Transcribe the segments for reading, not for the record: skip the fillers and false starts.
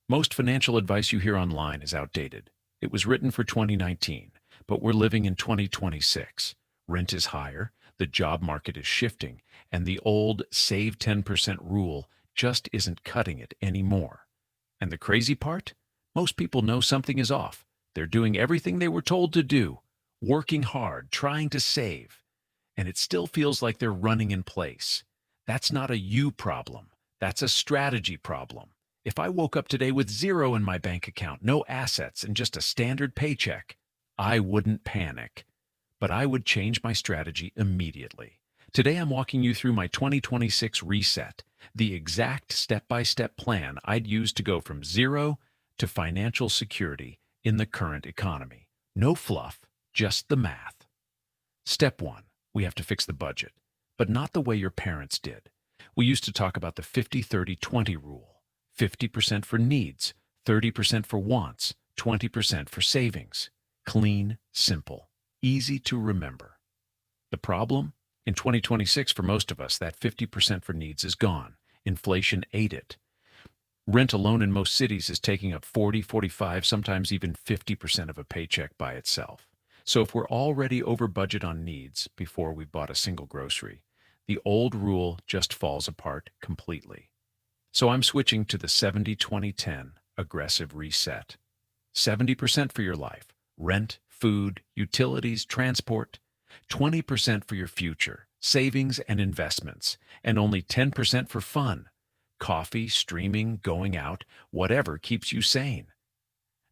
Most financial advice you hear online is outdated. It was written for 2019, but we're living in 2026. Rent is higher, the job market is shifting, and the old save 10% rule just isn't cutting it anymore. And the crazy part? Most people know something is off. They're doing everything they were told to do, working hard, trying to save, and it still feels like they're running in place. That's not a you problem. That's a strategy problem. If I woke up today with zero in my bank account, no assets, and just a standard paycheck, I wouldn't panic. But I would change my strategy immediately. Today I'm walking you through my 2026 reset, the exact step-by-step plan I'd use to go from zero to financial security in the current economy. No fluff, just the math. Step 1. We have to fix the budget, but not the way your parents did. We used to talk about the 50-30-20 rule. 50% for needs, 30% for wants, 20% for savings. Clean, simple, easy to remember. The problem? In 2026, for most of us, that 50% for needs is gone. Inflation ate it. Rent alone in most cities is taking up 40, 45, sometimes even 50% of a paycheck by itself. So if we're already over budget on needs before we've bought a single grocery, the old rule just falls apart completely. So I'm switching to the 70-20-10 aggressive reset. 70% for your life, rent, food, utilities, transport. 20% for your future, savings and investments, and only 10% for fun. Coffee, streaming, going out, whatever keeps you sane.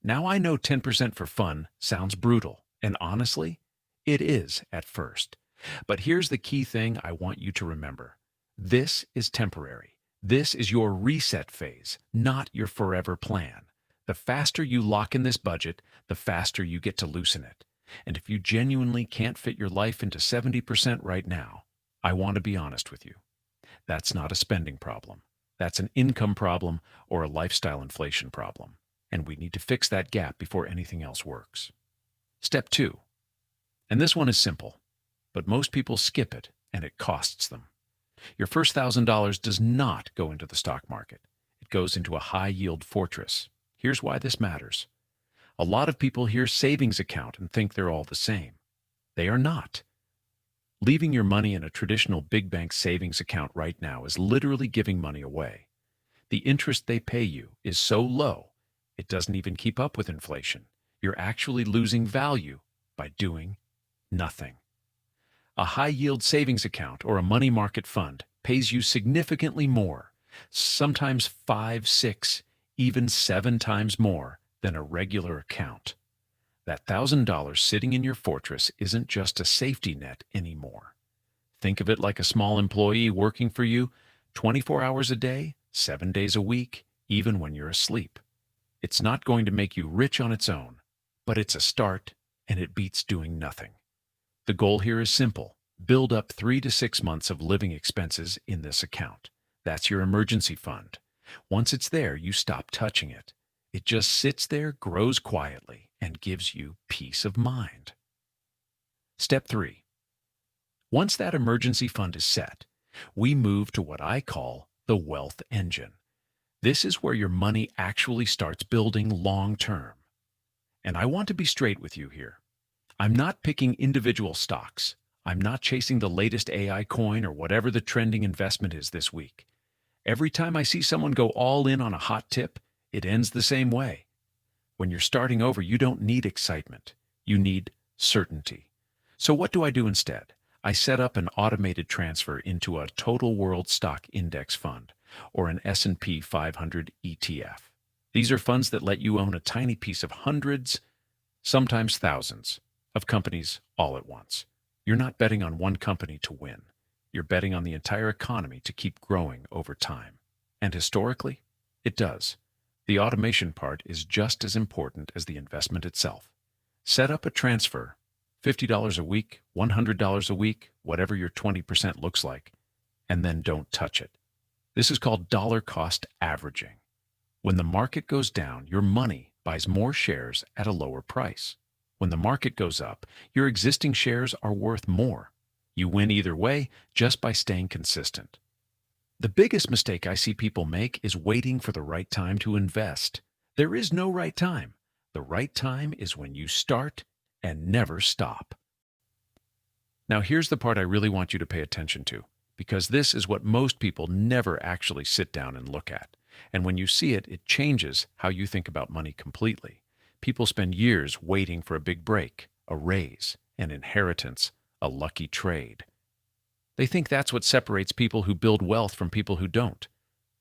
Now I know 10% for fun sounds brutal, and honestly, it is at first. But here's the key thing I want you to remember. This is temporary. This is your reset phase, not your forever plan. The faster you lock in this budget, the faster you get to loosen it. And if you genuinely can't fit your life into 70% right now, I want to be honest with you. That's not a spending problem. That's an income problem or a lifestyle inflation problem. And we need to fix that gap before anything else works. Step 2. And this one is simple, but most people skip it and it costs them. Your first $1,000 does not go into the stock market. It goes into a high-yield fortress. Here's why this matters. A lot of people hear savings account and think they're all the same. They are not. Leaving your money in a traditional big bank savings account right now is literally giving money away. The interest they pay you is so low, it doesn't even keep up with inflation. You're actually losing value by doing nothing. A high-yield savings account or a money market fund pays you significantly more, sometimes 5, 6, even 7 times more than a regular account. That $1,000 sitting in your fortress isn't just a safety net anymore. Think of it like a small employee working for you 24 hours a day, 7 days a week, even when you're asleep. It's not going to make you rich on its own, but it's a start, and it beats doing nothing. The goal here is simple. Build up 3 to 6 months of living expenses in this account. That's your emergency fund. Once it's there, you stop touching it. It just sits there, grows quietly, and gives you peace of mind. Step 3. Once that emergency fund is set, we move to what I call the wealth engine. This is where your money actually starts building long term. And I want to be straight with you here. I'm not picking individual stocks. I'm not chasing the latest AI coin or whatever the trending investment is this week. Every time I see someone go all in on a hot tip, it ends the same way. When you're starting over, you don't need excitement. You need certainty. So what do I do instead? I set up an automated transfer into a total world stock index fund or an S&P 500 ETF. These are funds that let you own a tiny piece of hundreds, sometimes thousands, of companies all at once. You're not betting on one company to win. You're betting on the entire economy to keep growing over time. And historically, it does. The automation part is just as important as the investment itself. Set up a transfer, $50 a week, $100 a week, whatever your 20% looks like, and then don't touch it. This is called dollar cost averaging. When the market goes down, your money buys more shares at a lower price. When the market goes up, your existing shares are worth more. You win either way just by staying consistent. The biggest mistake I see people make is waiting for the right time to invest. There is no right time. The right time is when you start and never stop. Now, here's the part I really want you to pay attention to, because this is what most people never actually sit down and look at. And when you see it, it changes how you think about money completely. People spend years waiting for a big break, a raise, an inheritance, a lucky trade. They think that's what separates people who build wealth from people who don't.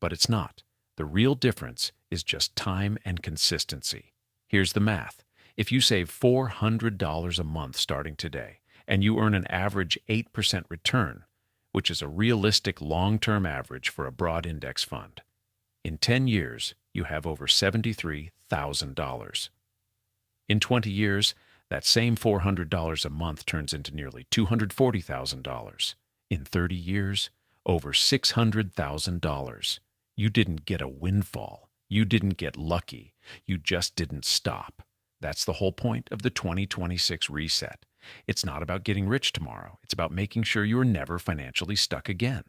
But it's not. The real difference is just time and consistency. Here's the math. If you save $400 a month starting today, and you earn an average 8% return, which is a realistic long-term average for a broad index fund, in 10 years, you have over $73,000. In 20 years, that same $400 a month turns into nearly $240,000. In 30 years, over $600,000. You didn't get a windfall. You didn't get lucky. You just didn't stop. That's the whole point of the 2026 reset. It's not about getting rich tomorrow. It's about making sure you're never financially stuck again.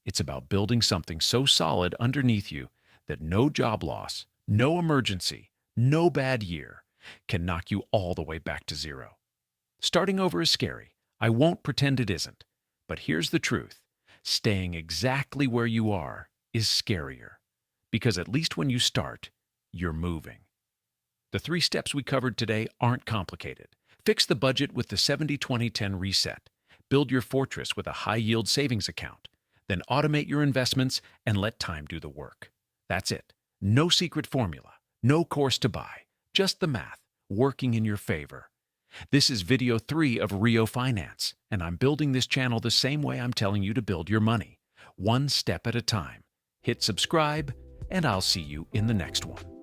It's about building something so solid underneath you that no job loss, no emergency, no bad year can knock you all the way back to zero. Starting over is scary. I won't pretend it isn't. But here's the truth. Staying exactly where you are is scarier. Because at least when you start, you're moving. The 3 steps we covered today aren't complicated. Fix the budget with the 70-20-10 reset. Build your fortress with a high-yield savings account. Then automate your investments and let time do the work. That's it. No secret formula. No course to buy. Just the math, working in your favor. This is video 3 of Rio Finance, and I'm building this channel the same way I'm telling you to build your money. One step at a time. Hit subscribe, and I'll see you in the next one.